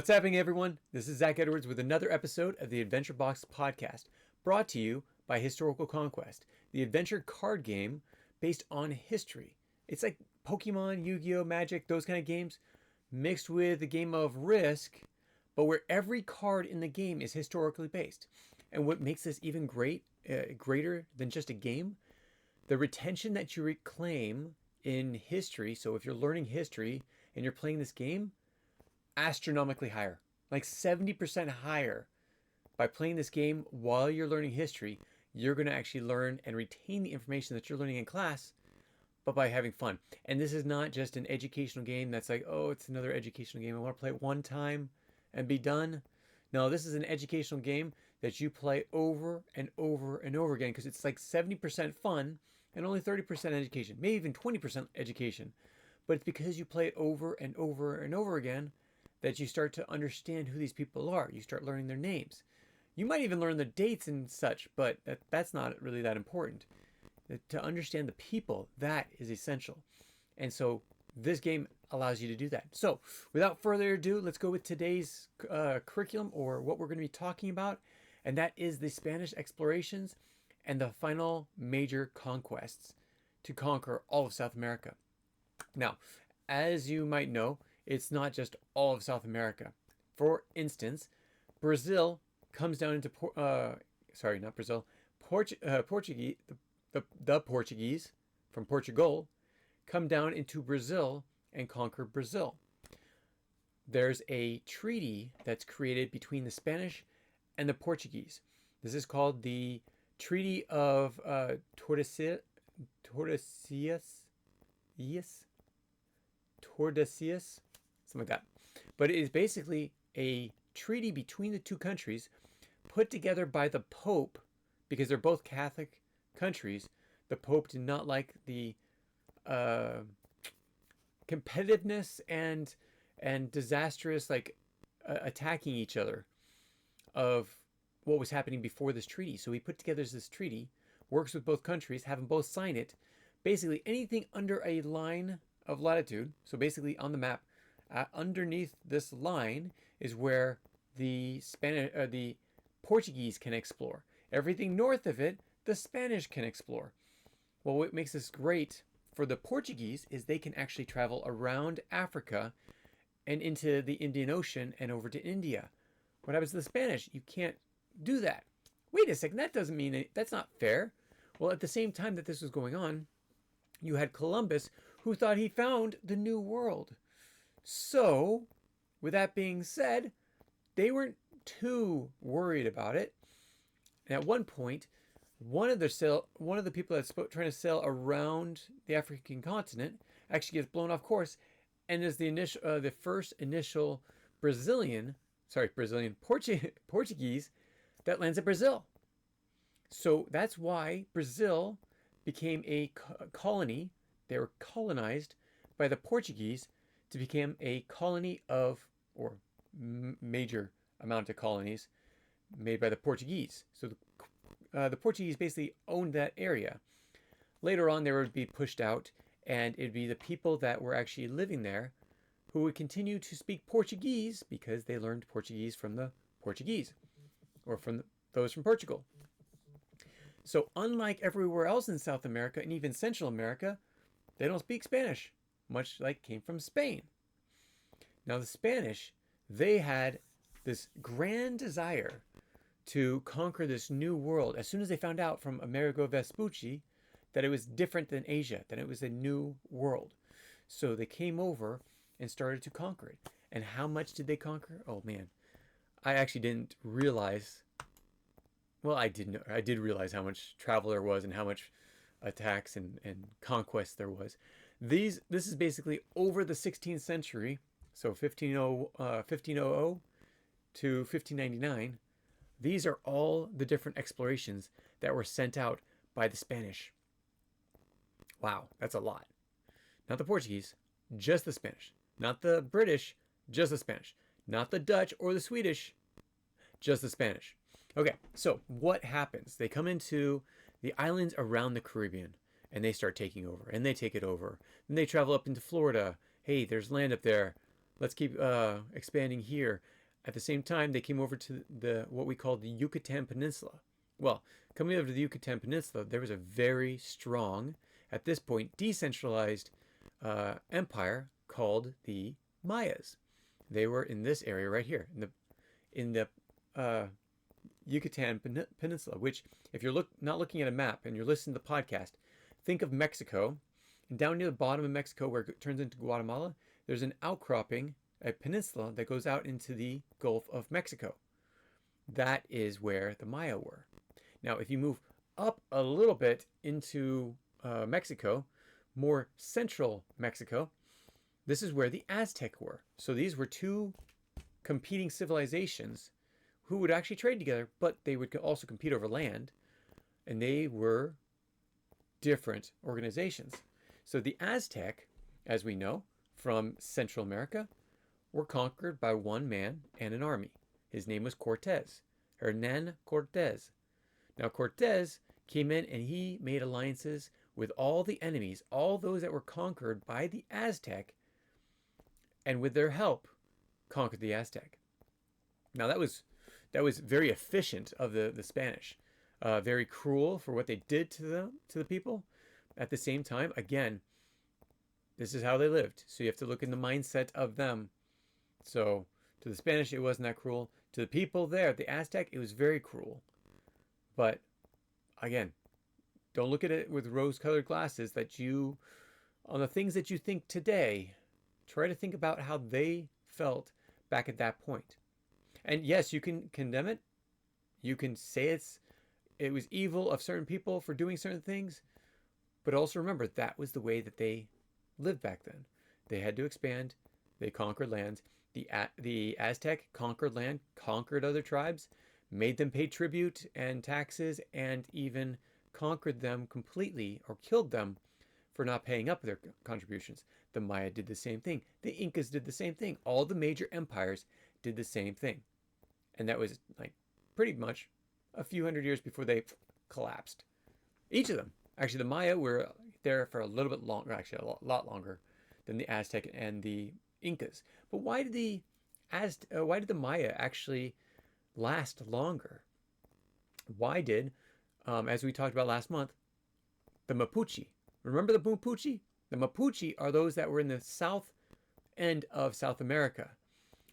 What's happening, everyone? This is Zach Edwards with another episode of the Adventure Box podcast, brought to you by Historical Conquest, the adventure card game based on history. It's like Pokemon, Yu-Gi-Oh, Magic, those kind of games, mixed with a game of Risk, but where every card in the game is historically based. And what makes this even greater than just a game, the retention that you reclaim in history. So if you're learning history and you're playing this game, astronomically higher, like 70% higher. By playing this game while you're learning history, you're going to actually learn and retain the information that you're learning in class, but by having fun. And this is not just an educational game that's like, oh, it's another educational game, I want to play it one time and be done. No, this is an educational game that you play over and over and over again, because it's like 70% fun and only 30% education, maybe even 20% education. But it's because you play it over and over and over again that you start to understand who these people are. You start learning their names. You might even learn the dates and such, but that's not really that important. To understand the people, that is essential. And so this game allows you to do that. So without further ado, let's go with today's curriculum, or what we're going to be talking about. And that is the Spanish explorations and the final major conquests to conquer all of South America. Now, as you might know, it's not just all of South America. For instance, Brazil comes down into Portuguese. The Portuguese from Portugal come down into Brazil and conquer Brazil. There's a treaty that's created between the Spanish and the Portuguese. This is called the Treaty of Tordesillas. Tordesillas, something like that. But it is basically a treaty between the two countries put together by the Pope, because they're both Catholic countries. The Pope did not like the competitiveness and disastrous attacking each other of what was happening before this treaty. So he put together this treaty, works with both countries, have them both sign it. Basically anything under a line of latitude, so basically on the map, underneath this line is where the Portuguese can explore. Everything north of it, the Spanish can explore. Well, what makes this great for the Portuguese is they can actually travel around Africa and into the Indian Ocean and over to India. What happens to the Spanish? You can't do that. Wait a second, that doesn't mean that's not fair. Well, at the same time that this was going on, you had Columbus, who thought he found the New World. So, with that being said, they weren't too worried about it. And at one point, one of the people that's trying to sail around the African continent actually gets blown off course, and is the first initial Portuguese that lands at Brazil. So that's why Brazil became a colony. They were colonized by the Portuguese to become a colony of, or major amount of colonies made by the Portuguese. So the Portuguese basically owned that area. Later on, they would be pushed out, and it'd be the people that were actually living there who would continue to speak Portuguese because they learned Portuguese from the Portuguese, or from those from Portugal. So unlike everywhere else in South America and even Central America, they don't speak Spanish, much like came from Spain. Now the Spanish, they had this grand desire to conquer this new world as soon as they found out from Amerigo Vespucci that it was different than Asia, that it was a new world. So they came over and started to conquer it. And how much did they conquer? Oh man, I actually didn't realize. Well, I did realize how much travel there was and how much attacks and conquest there was. This is basically over the 16th century, so 1500 to 1599. These are all the different explorations that were sent out by the Spanish. Wow, that's a lot. Not the Portuguese, just the Spanish. Not the British, just the Spanish. Not the Dutch or the Swedish, just the Spanish. Okay, so what happens? They come into the islands around the Caribbean and they start taking over, and they take it over. Then they travel up into Florida. Hey, there's land up there. let's keep expanding here. At the same time, they came over to the what we call the Yucatán Peninsula. Well, coming over to the Yucatán Peninsula, there was a very strong, at this point, decentralized empire called the Mayas. They were in this area right here, in the Yucatán Peninsula. Which, if you're not looking at a map and you're listening to the podcast, think of Mexico, and down near the bottom of Mexico, where it turns into Guatemala, there's an outcropping, a peninsula that goes out into the Gulf of Mexico. That is where the Maya were. Now, if you move up a little bit into Mexico, more central Mexico, this is where the Aztec were. So these were two competing civilizations who would actually trade together, but they would also compete over land, and they were different organizations. So the Aztec, as we know from Central America, were conquered by one man and an army. His name was Cortez, Hernan Cortez. Now Cortez came in and he made alliances with all the enemies, all those that were conquered by the Aztec, and with their help conquered the Aztec. Now that was very efficient of the Spanish, very cruel for what they did to the people. At the same time, again, this is how they lived, so you have to look in the mindset of them. So to the Spanish, it wasn't that cruel. To the people there, the Aztec, it was very cruel. But again, don't look at it with rose-colored glasses. On the things that you think today, try to think about how they felt back at that point. And yes, you can condemn it. You can say it was evil of certain people for doing certain things. But also remember, that was the way that they lived back then. They had to expand. They conquered lands. The Aztec conquered land, conquered other tribes, made them pay tribute and taxes, and even conquered them completely or killed them for not paying up their contributions. The Maya did the same thing. The Incas did the same thing. All the major empires did the same thing. And that was like pretty much a few hundred years before they collapsed. Each of them. Actually, the Maya were there for a little bit longer, actually a lot longer than the Aztec and the Incas. But why did the Maya actually last longer? Why did, as we talked about last month, the Mapuche? Remember the Mapuche? The Mapuche are those that were in the south end of South America.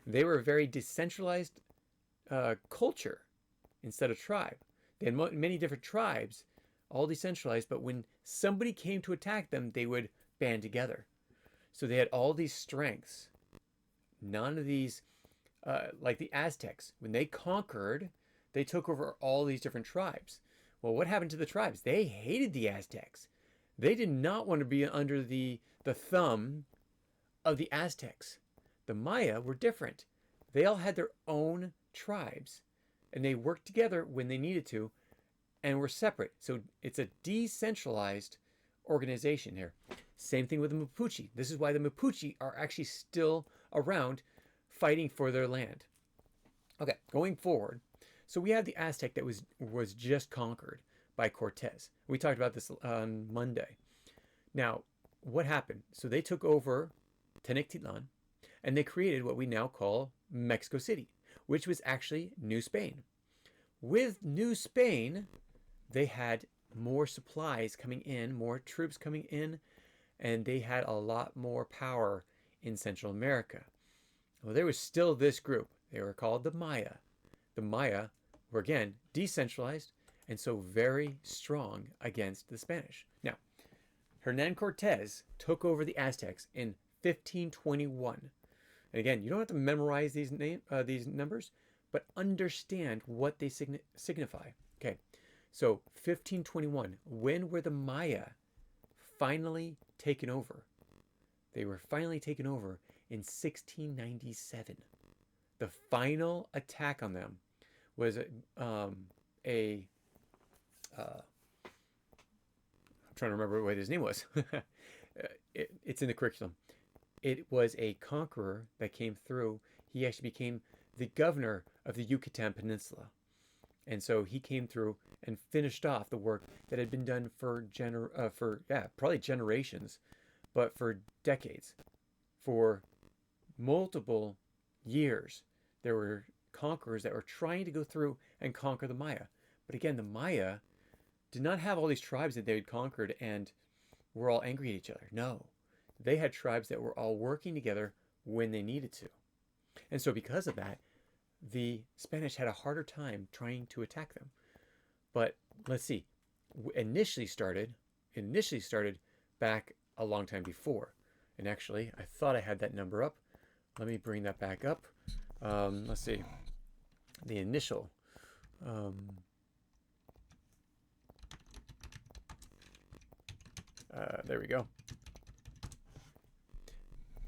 They were a very decentralized culture instead of tribe. They had many different tribes, all decentralized, but when somebody came to attack them, they would band together. So they had all these strengths. None of these, like the Aztecs, when they conquered, they took over all these different tribes. Well, what happened to the tribes? They hated the Aztecs. They did not want to be under the thumb of the Aztecs. The Maya were different. They all had their own tribes, and they worked together when they needed to, and were separate. So it's a decentralized organization here. Same thing with the Mapuche. This is why the Mapuche are actually still around fighting for their land. Okay, going forward. So we have the Aztec that was just conquered by Cortez. We talked about this on Monday. Now, what happened? So they took over Tenochtitlan, and they created what we now call Mexico City, which was actually New Spain. With New Spain, they had more supplies coming in, more troops coming in, and they had a lot more power in Central America. Well, there was still this group. They were called the Maya. The Maya were, again, decentralized and so very strong against the Spanish. Now, Hernan Cortez took over the Aztecs in 1521. And again, you don't have to memorize these numbers, but understand what they signify. Okay, so 1521, when were the Maya finally taken over? They were finally taken over in 1697. The final attack on them was I'm trying to remember what his name was. It's in the curriculum. It was a conqueror that came through. He actually became the governor of the Yucatán Peninsula. And so he came through and finished off the work that had been done for probably generations, but for decades, for multiple years, there were conquerors that were trying to go through and conquer the Maya. But again, the Maya did not have all these tribes that they had conquered and were all angry at each other. No, they had tribes that were all working together when they needed to. And so because of that, the Spanish had a harder time trying to attack them. But let's see, initially started back a long time before. And actually, I thought I had that number up. Let me bring that back up. Let's see, the initial. There we go.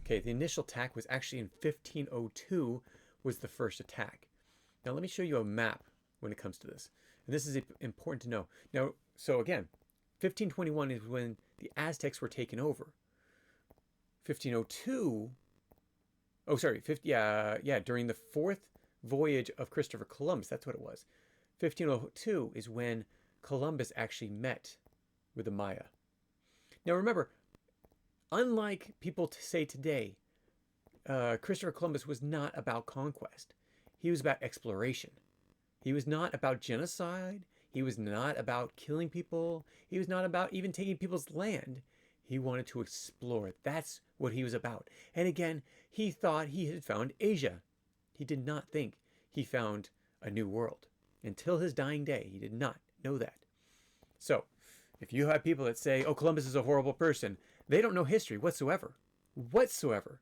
Okay, the initial attack was actually in 1502 was the first attack. Now let me show you a map when it comes to this. And this is important to know. Now, so again, 1521 is when the Aztecs were taken over. 1502, oh sorry, during the fourth voyage of Christopher Columbus, that's what it was. 1502 is when Columbus actually met with the Maya. Now remember, unlike people say today, Christopher Columbus was not about conquest. He was about exploration. He was not about genocide. He was not about killing people. He was not about even taking people's land. He wanted to explore. That's what he was about. And again, he thought he had found Asia. He did not think he found a new world. Until his dying day, he did not know that. So, if you have people that say, oh, Columbus is a horrible person, they don't know history whatsoever. Whatsoever.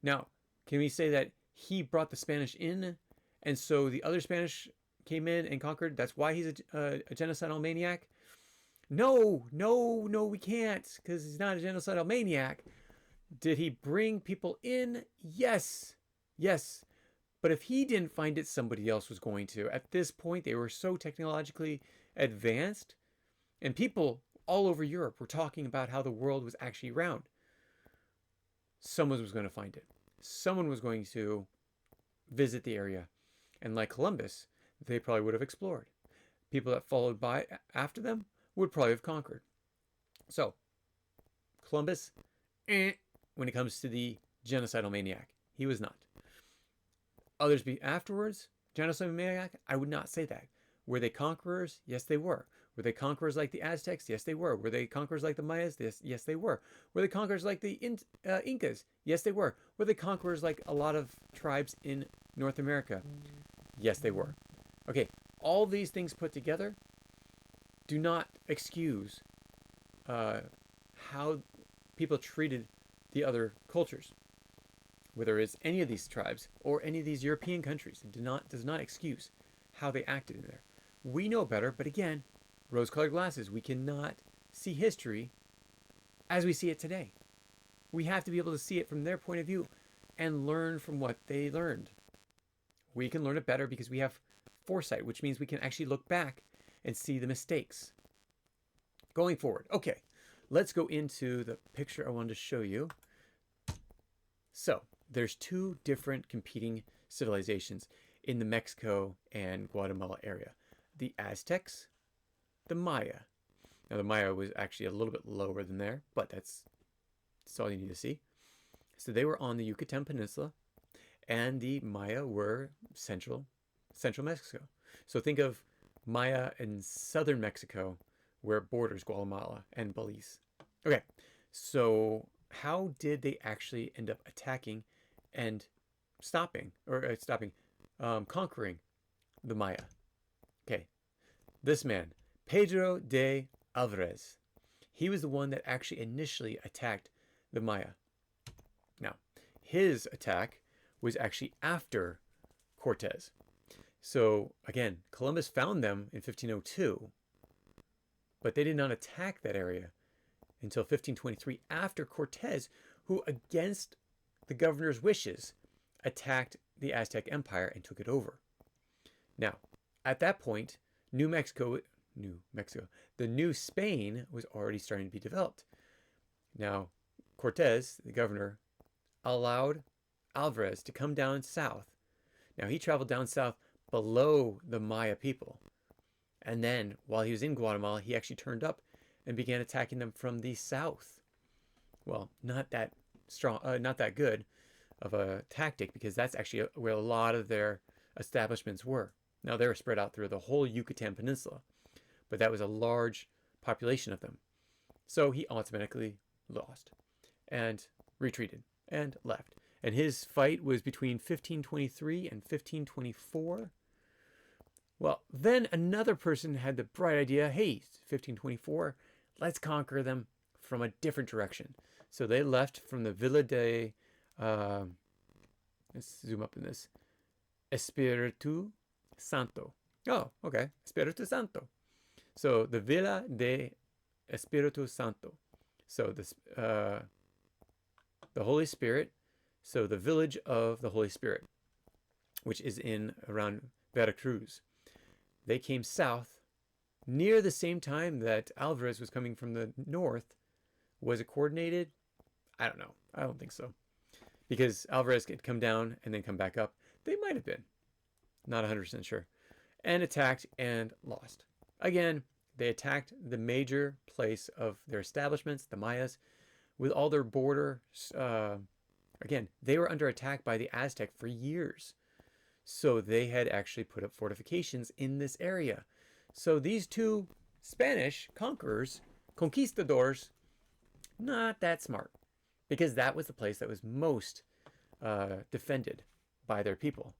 Now, can we say that he brought the Spanish in, and so the other Spanish came in and conquered? That's why he's a genocidal maniac? No, we can't, because he's not a genocidal maniac. Did he bring people in? Yes. But if he didn't find it, somebody else was going to. At this point, they were so technologically advanced, and people all over Europe were talking about how the world was actually round. Someone was going to find it. Someone was going to visit the area. And like Columbus, they probably would have explored. People that followed by after them would probably have conquered. So, Columbus, when it comes to the genocidal maniac, he was not. Others afterwards, genocidal maniac, I would not say that. Were they conquerors? Yes, they were. Were they conquerors like the Aztecs? Yes, they were. Were they conquerors like the Mayas? Yes, they were. Were they conquerors like the Incas? Yes, they were. Were they conquerors like a lot of tribes in North America? Yes, they were. Okay, all these things put together do not excuse how people treated the other cultures. Whether it's any of these tribes or any of these European countries, it does not excuse how they acted in there. We know better, but again, rose-colored glasses. We cannot see history as we see it today. We have to be able to see it from their point of view and learn from what they learned. We can learn it better because we have foresight, which means we can actually look back and see the mistakes. Going forward. Okay, let's go into the picture I wanted to show you. So, there's two different competing civilizations in the Mexico and Guatemala area. The Aztecs, the Maya. Now, the Maya was actually a little bit lower than there, but that's all you need to see. So they were on the Yucatán Peninsula, and the Maya were central Mexico. So think of Maya in southern Mexico, where it borders Guatemala and Belize. Okay, so how did they actually end up attacking and conquering the Maya? Okay, this man, Pedro de Alvarez, he was the one that actually initially attacked the Maya. Now, his attack was actually after Cortez. So again, Columbus found them in 1502, but they did not attack that area until 1523 after Cortez, who against the governor's wishes attacked the Aztec Empire and took it over. Now, at that point, the New Spain was already starting to be developed. Now, Cortez, the governor, allowed Alvarez to come down south. Now, he traveled down south below the Maya people. And then, while he was in Guatemala, he actually turned up and began attacking them from the south. Well, not that strong, not that good. tactic, because that's actually where a lot of their establishments were. Now they were spread out through the whole Yucatán Peninsula, but that was a large population of them. So he automatically lost and retreated and left. And his fight was between 1523 and 1524. Well, then another person had the bright idea, hey, 1524, let's conquer them from a different direction. So they left from the Villa de, let's zoom up in this, Espiritu Santo. Oh, okay, Espiritu Santo. So the Villa de Espiritu Santo. So this, the Holy Spirit. So the village of the Holy Spirit, which is in around Veracruz. They came south near the same time that Alvarez was coming from the north. Was it coordinated? I don't know. I don't think so. Because Alvarez could come down and then come back up. They might have been. Not 100% sure. And attacked and lost. Again, they attacked the major place of their establishments, the Mayas, with all their border. Again, they were under attack by the Aztec for years. So they had actually put up fortifications in this area. So these two Spanish conquerors, conquistadors, not that smart. Because that was the place that was most defended by their people.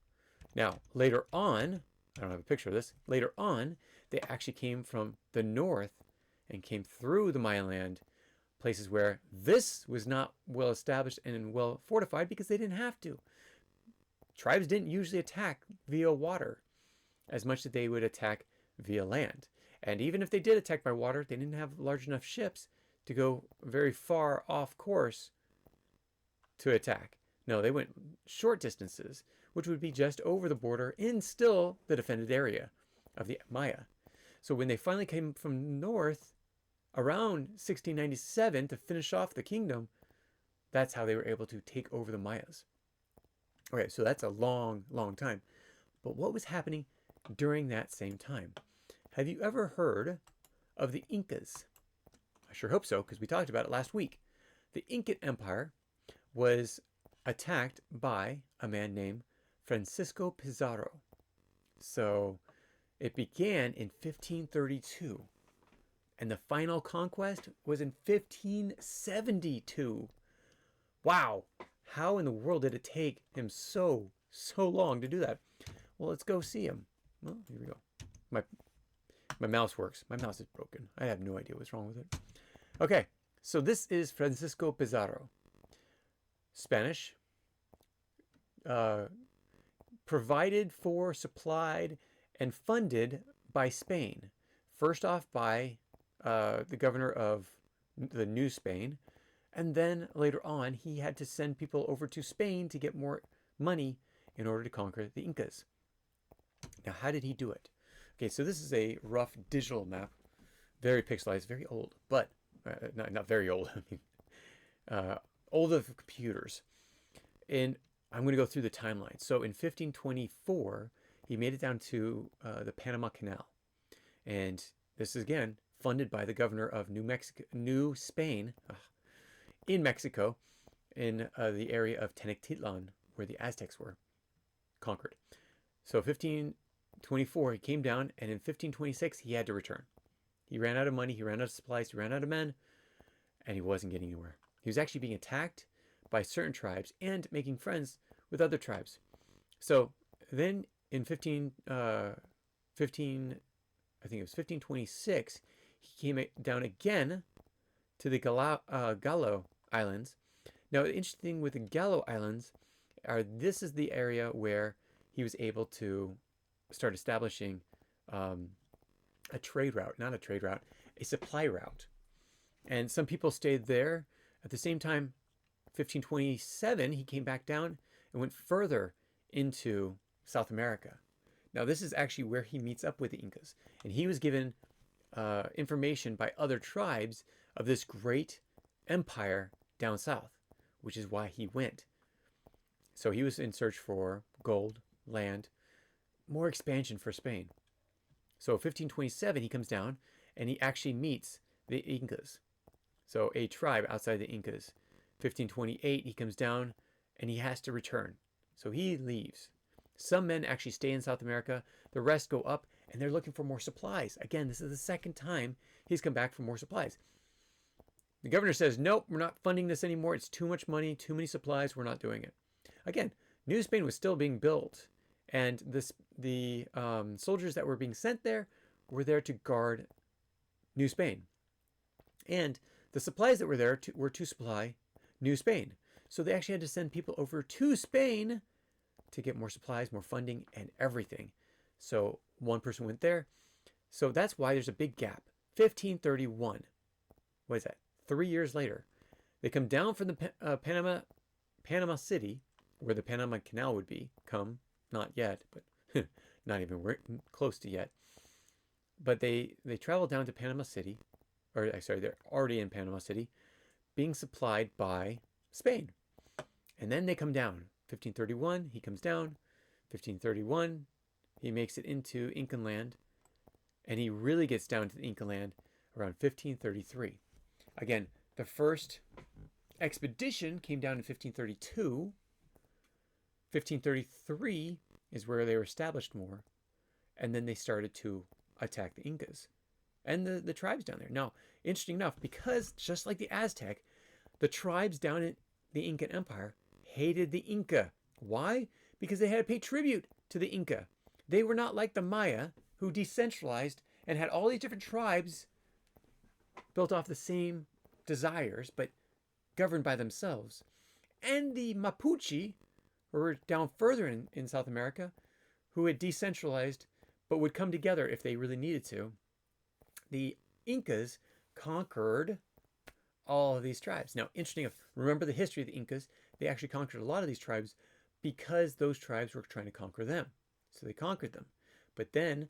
Now, later on, I don't have a picture of this, later on, they actually came from the north and came through the Mayan land, places where this was not well established and well fortified because they didn't have to. Tribes didn't usually attack via water as much as they would attack via land. And even if they did attack by water, they didn't have large enough ships to go very far off course to attack. No, they went short distances, which would be just over the border in still the defended area of the Maya. So when they finally came from north around 1697 to finish off the kingdom, that's how they were able to take over the Mayas. Okay, so that's a long, long time. But what was happening during that same time? Have you ever heard of the Incas? I sure hope so, because we talked about it last week. The Inca Empire was attacked by a man named Francisco Pizarro. So it began in 1532. And the final conquest was in 1572. Wow. How in the world did it take him so long to do that? Well, let's go see him. Well, here we go. My mouse works. My mouse is broken. I have no idea what's wrong with it. Okay, so this is Francisco Pizarro. Spanish. Provided for, supplied, and funded by Spain. First off by the governor of the New Spain. And then later on, he had to send people over to Spain to get more money in order to conquer the Incas. Now, how did he do it? Okay, so this is a rough digital map. Very pixelized, very old, but not very old. I mean, old of computers. And I'm going to go through the timeline. So in 1524, he made it down to the Panama Canal. And this is, again, funded by the governor of New Spain, in Mexico, in the area of Tenochtitlan, where the Aztecs were conquered. So 1524, he came down, and in 1526, he had to return. He ran out of money, he ran out of supplies, he ran out of men, and he wasn't getting anywhere. He was actually being attacked by certain tribes and making friends with other tribes. So then in 1526, he came down again to the Gallo Islands. Now, the interesting thing with the Gallo Islands are this is the area where he was able to start establishing a trade route, not a trade route, a supply route. And some people stayed there. At the same time, 1527, he came back down and went further into South America. Now, this is actually where he meets up with the Incas. And he was given information by other tribes of this great empire down south, which is why he went. So he was in search for gold, land, more expansion for Spain. So 1527, he comes down and he actually meets the Incas. So a tribe outside the Incas. 1528, he comes down and he has to return. So he leaves. Some men actually stay in South America. The rest go up, and they're looking for more supplies. Again, this is the second time he's come back for more supplies. The governor says, nope, we're not funding this anymore. It's too much money, too many supplies. We're not doing it. Again, New Spain was still being built, and the soldiers that were being sent there were there to guard New Spain. And the supplies that were there were to supply New Spain. So they actually had to send people over to Spain to get more supplies, more funding, and everything. So one person went there. So that's why there's a big gap. 1531. What is that? 3 years later. They come down from the Panama City, where the Panama Canal would be. Not yet, but not even close to yet. But they travel down to Panama City, or sorry, they're already in Panama City, being supplied by Spain. And then they come down. 1531, he comes down. 1531, he makes it into Incan land. And he really gets down to the Inca land around 1533. Again, the first expedition came down in 1532. 1533 is where they were established more. And then they started to attack the Incas and the tribes down there. Now, interesting enough, because just like the Aztec, the tribes down in the Incan Empire hated the Inca. Why? Because they had to pay tribute to the Inca. They were not like the Maya, who decentralized and had all these different tribes built off the same desires, but governed by themselves. And the Mapuche, who were down further in South America, who had decentralized, but would come together if they really needed to. The Incas conquered all of these tribes. Now, interesting, remember the history of the Incas. They actually conquered a lot of these tribes because those tribes were trying to conquer them. So they conquered them. But then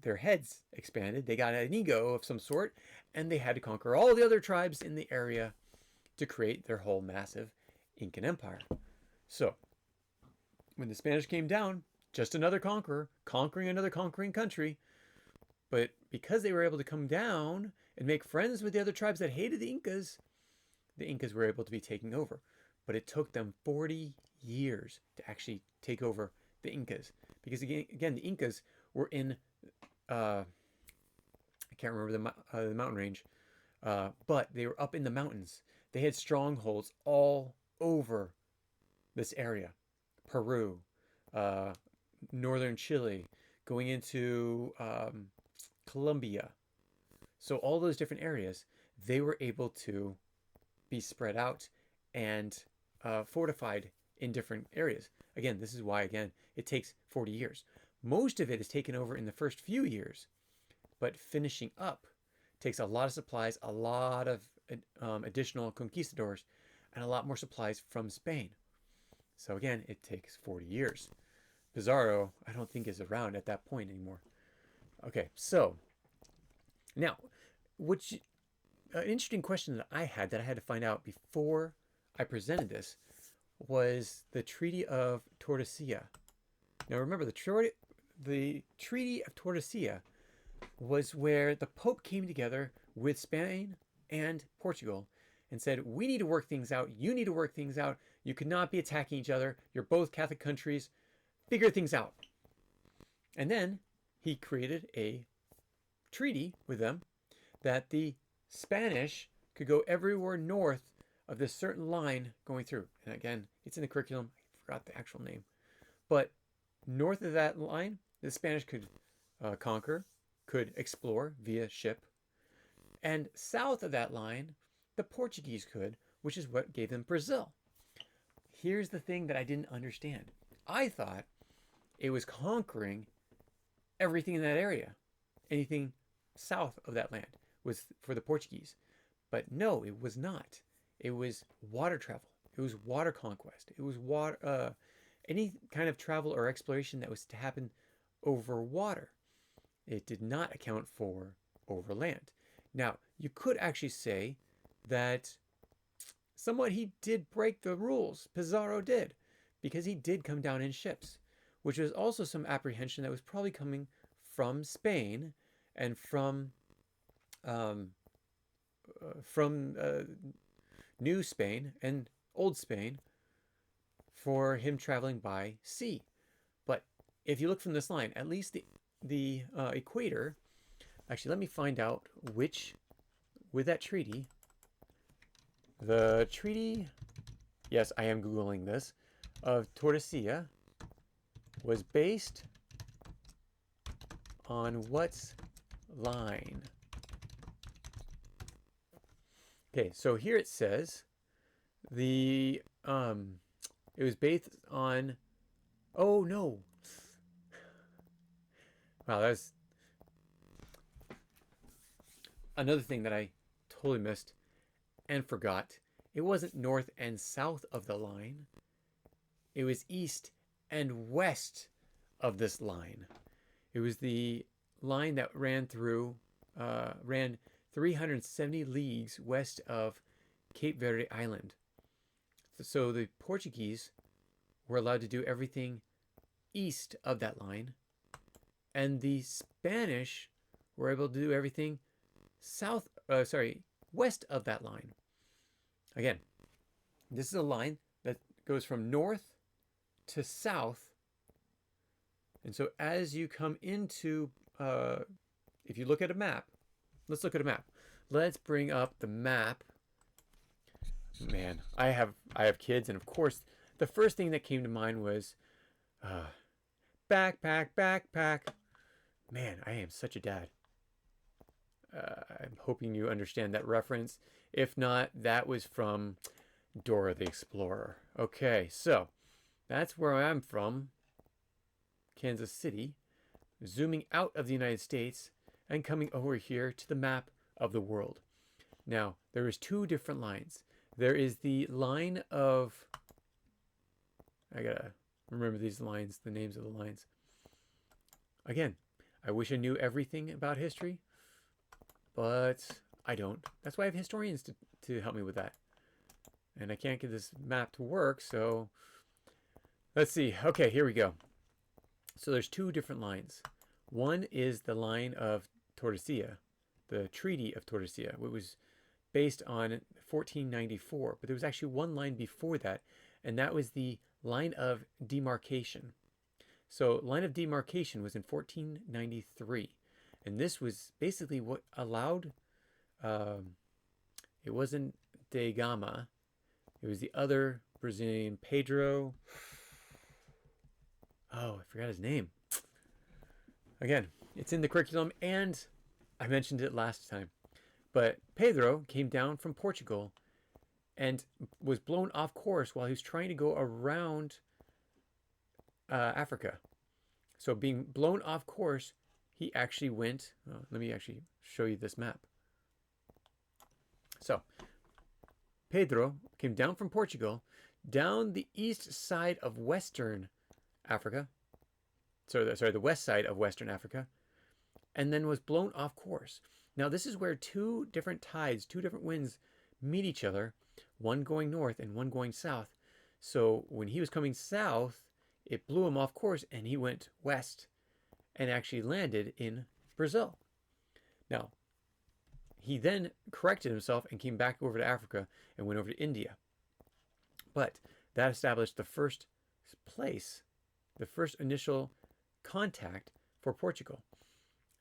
their heads expanded. They got an ego of some sort, and they had to conquer all the other tribes in the area to create their whole massive Incan Empire. So when the Spanish came down, just another conqueror, conquering another conquering country. But because they were able to come down and make friends with the other tribes that hated the Incas were able to be taken over. But it took them 40 years to actually take over the Incas. Because again, the Incas were in, I can't remember the mountain range, but they were up in the mountains. They had strongholds all over this area. Peru, northern Chile, going into Colombia. So all those different areas, they were able to be spread out and fortified in different areas. Again, this is why, it takes 40 years. Most of it is taken over in the first few years, but finishing up takes a lot of supplies, a lot of additional conquistadors, and a lot more supplies from Spain. So again, it takes 40 years. Pizarro, I don't think, is around at that point anymore. Okay, so now, an interesting question that I had to find out before I presented this was the Treaty of Tordesillas. Now remember, the Treaty of Tordesillas was where the Pope came together with Spain and Portugal and said, we need to work things out. You need to work things out. You cannot be attacking each other. You're both Catholic countries. Figure things out. And then he created a treaty with them that the Spanish could go everywhere north of this certain line going through. And again, it's in the curriculum. I forgot the actual name. But north of that line, the Spanish could conquer, could explore via ship. And south of that line, the Portuguese could, which is what gave them Brazil. Here's the thing that I didn't understand. I thought it was conquering everything in that area. Anything south of that land was for the Portuguese. But no, it was not. It was water travel. It was water conquest. It was any kind of travel or exploration that was to happen over water. It did not account for over land. Now, you could actually say that somewhat he did break the rules. Pizarro did, because he did come down in ships, which was also some apprehension that was probably coming from Spain and from New Spain and Old Spain, for him traveling by sea. But if you look from this line, at least the equator, actually, let me find out which, with that treaty, the treaty, yes, I am Googling this, of Tordesillas was based on what line? Okay, so here it says the it was based on, oh no, wow, that's another thing that I totally missed and forgot. It wasn't north and south of the line, it was east and west of this line. It was the line that ran 370 leagues west of Cape Verde Island. So the Portuguese were allowed to do everything east of that line, and the Spanish were able to do everything west of that line. Again, this is a line that goes from north to south. And so as you come into, if you look at a map, let's look at a map. Let's bring up the map. Man, I have kids, and of course, the first thing that came to mind was backpack, backpack. Man, I am such a dad. I'm hoping you understand that reference. If not, that was from Dora the Explorer. Okay, so that's where I'm from, Kansas City, zooming out of the United States and coming over here to the map of the world. Now, there is two different lines. There is the line of, I gotta remember these lines, the names of the lines. Again, I wish I knew everything about history, but I don't. That's why I have historians to help me with that. And I can't get this map to work, so let's see. Okay, here we go. So there's two different lines. One is the line of Tordesillas, the Treaty of Tordesillas, which was based on 1494. But there was actually one line before that, and that was the line of demarcation. So line of demarcation was in 1493. And this was basically what allowed, it wasn't da Gama, it was the other Brazilian, Pedro. Oh, I forgot his name. Again, it's in the curriculum, and I mentioned it last time. But Pedro came down from Portugal and was blown off course while he was trying to go around Africa. So being blown off course, he actually went, let me actually show you this map. So Pedro came down from Portugal, down the east side of Western Africa, the west side of Western Africa, and then was blown off course. Now this is where two different tides, two different winds meet each other, one going north and one going south. So when he was coming south, it blew him off course and he went west and actually landed in Brazil. Now, he then corrected himself and came back over to Africa and went over to India. But that established the first place, the first initial contact for Portugal.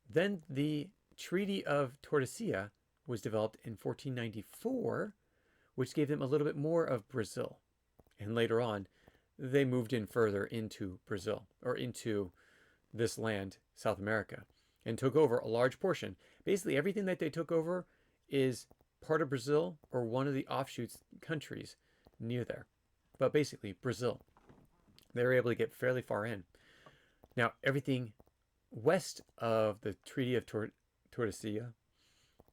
Then the Treaty of Tordesillas was developed in 1494, which gave them a little bit more of Brazil. And later on, they moved in further into Brazil, or into this land, South America, and took over a large portion. Basically, everything that they took over is part of Brazil or one of the offshoots countries near there. But basically, Brazil. They were able to get fairly far in. Now, everything west of the Treaty of Tordesillas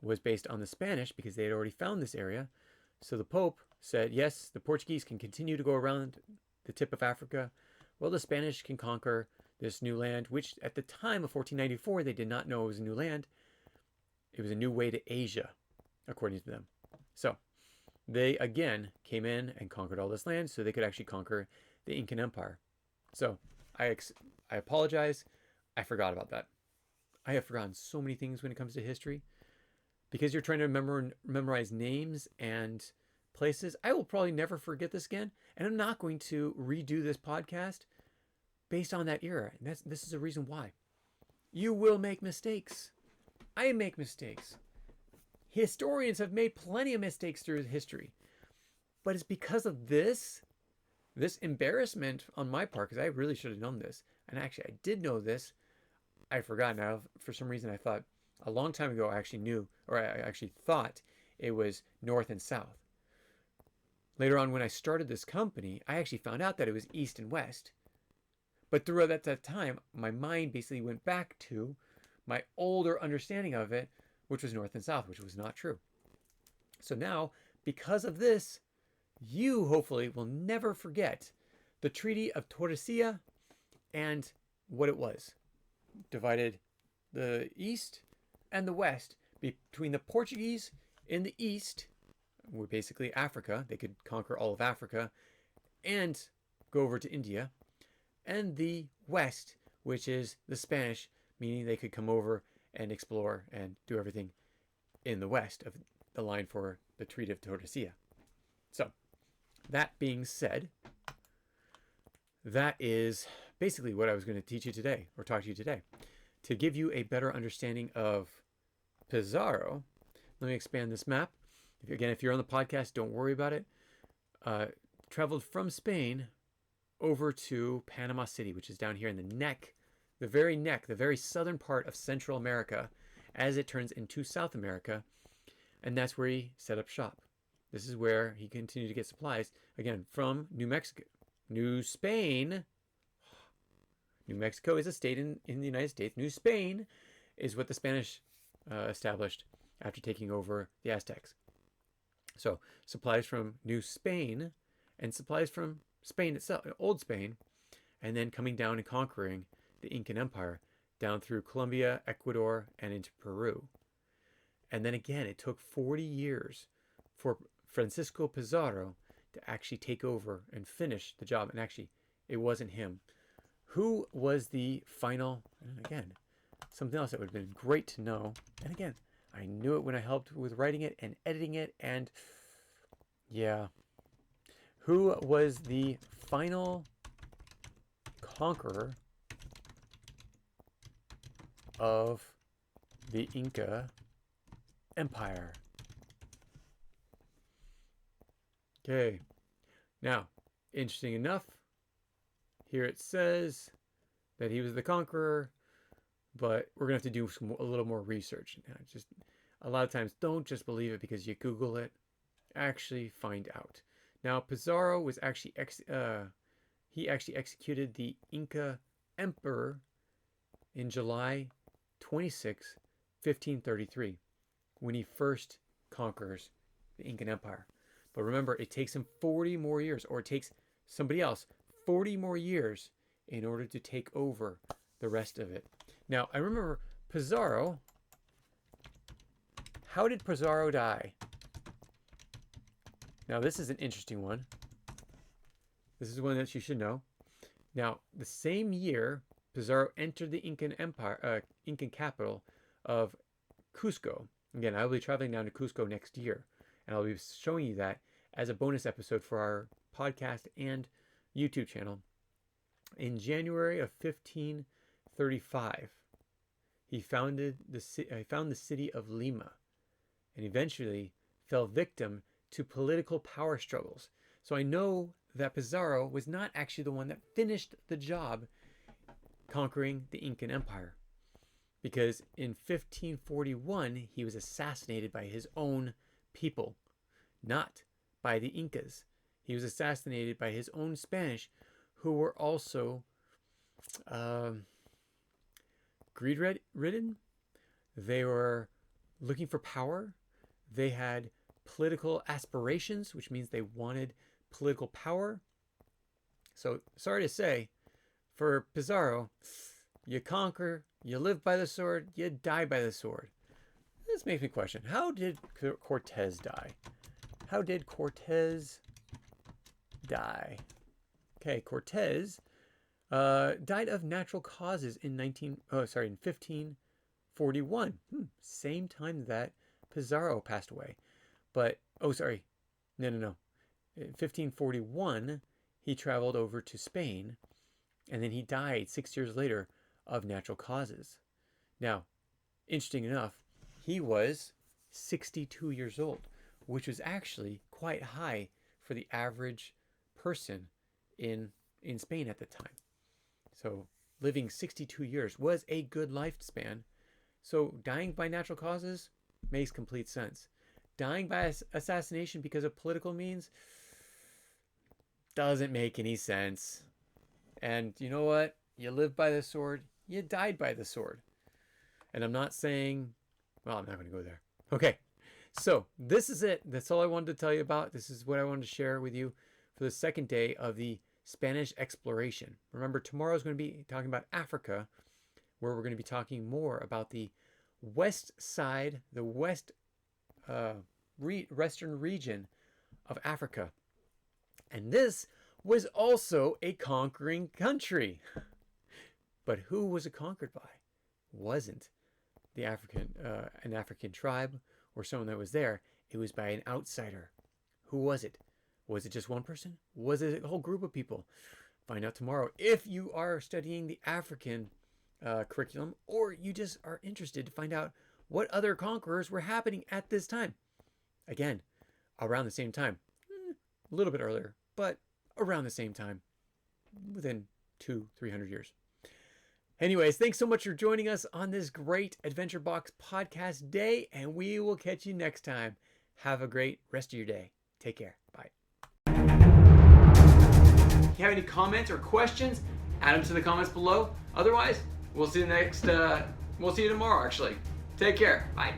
was based on the Spanish because they had already found this area. So the Pope said, yes, the Portuguese can continue to go around the tip of Africa. Well, the Spanish can conquer this new land, which at the time of 1494, they did not know it was a new land. It was a new way to Asia, according to them. So they again came in and conquered all this land so they could actually conquer the Incan Empire. So I apologize. I forgot about that. I have forgotten so many things when it comes to history because you're trying to memorize names and places. I will probably never forget this again, and I'm not going to redo this podcast based on that era. And this is the reason why. You will make mistakes. I make mistakes. Historians have made plenty of mistakes through history. But it's because of this embarrassment on my part, because I really should have known this. And actually, I did know this. I forgot now. For some reason, I thought a long time ago, I actually knew, or I actually thought it was north and south. Later on, when I started this company, I actually found out that it was east and west. But throughout that time, my mind basically went back to my older understanding of it, which was north and south, which was not true. So now, because of this, you hopefully will never forget the Treaty of Tordesillas and what it was. Divided the east and the west between the Portuguese in the east, were basically Africa. They could conquer all of Africa and go over to India. And the west, which is the Spanish, meaning they could come over and explore and do everything in the west of the line for the Treaty of Tordesillas. So, that being said, that is basically what I was going to teach you today, or talk to you today. To give you a better understanding of Pizarro, let me expand this map. If you're on the podcast, don't worry about it. Traveled from Spain over to Panama City, which is down here in the very southern part of Central America, as it turns into South America, and that's where he set up shop. This is where he continued to get supplies, again, from New Mexico. New Spain. New Mexico is a state in the United States. New Spain is what the Spanish established after taking over the Aztecs. So supplies from New Spain and supplies from Spain itself, Old Spain, and then coming down and conquering the Incan Empire down through Colombia, Ecuador, and into Peru. And then again, it took 40 years for Francisco Pizarro to actually take over and finish the job. And actually, it wasn't him. Who was the final, and again, something else that would have been great to know. And again, I knew it when I helped with writing it and editing it. And yeah, who was the final conqueror of the Inca Empire? Okay, now, interesting enough, here it says that he was the conqueror, but we're going to have to do a little more research. Now, just a lot of times, don't just believe it because you Google it. Actually find out. Now, Pizarro was actually he actually executed the Inca emperor in July 26, 1533, when he first conquers the Incan Empire. But remember, it takes him 40 more years, or it takes somebody else 40 more years in order to take over the rest of it. Now, I remember Pizarro. How did Pizarro die? Now, this is an interesting one. This is one that you should know. Now, the same year, Pizarro entered the Incan Empire, Incan capital of Cusco. Again, I will be traveling down to Cusco next year, and I'll be showing you that as a bonus episode for our podcast and YouTube channel. In January of 1535, he found the city of Lima, and eventually fell victim to political power struggles. So I know that Pizarro was not actually the one that finished the job conquering the Incan Empire, because in 1541 he was assassinated by his own people, not by the Incas. He was assassinated by his own Spanish, who were also greed-ridden. They were looking for power. They had political aspirations, which means they wanted political power. So, sorry to say, for Pizarro, you conquer, you live by the sword, you die by the sword. This makes me question, how did Cortez die? How did Cortez die? Okay, Cortez died of natural causes in 1541. Same time that Pizarro passed away. But, No. In 1541, he traveled over to Spain, and then he died 6 years later of natural causes. Now, interesting enough, he was 62 years old, which was actually quite high for the average person in Spain at the time. So living 62 years was a good lifespan. So dying by natural causes makes complete sense. Dying by assassination because of political means doesn't make any sense. And you know what? You lived by the sword, you died by the sword. And I'm not saying, well, I'm not going to go there. Okay, so this is it. That's all I wanted to tell you about. This is what I wanted to share with you for the second day of the Spanish exploration. Remember, tomorrow is going to be talking about Africa, where we're going to be talking more about the west side, the western region of Africa. And this was also a conquering country. But who was it conquered by? Wasn't the an African tribe or someone that was there. It was by an outsider. Who was it? Was it just one person? Was it a whole group of people? Find out tomorrow if you are studying the African curriculum, or you just are interested to find out what other conquerors were happening at this time. Again, around the same time. A little bit earlier, but around the same time. Within 200-300 years. Anyways, thanks so much for joining us on this great Adventure Box podcast day, and we will catch you next time. Have a great rest of your day. Take care. Bye. If you have any comments or questions, add them to the comments below. Otherwise, we'll see you tomorrow, actually. Take care. Bye.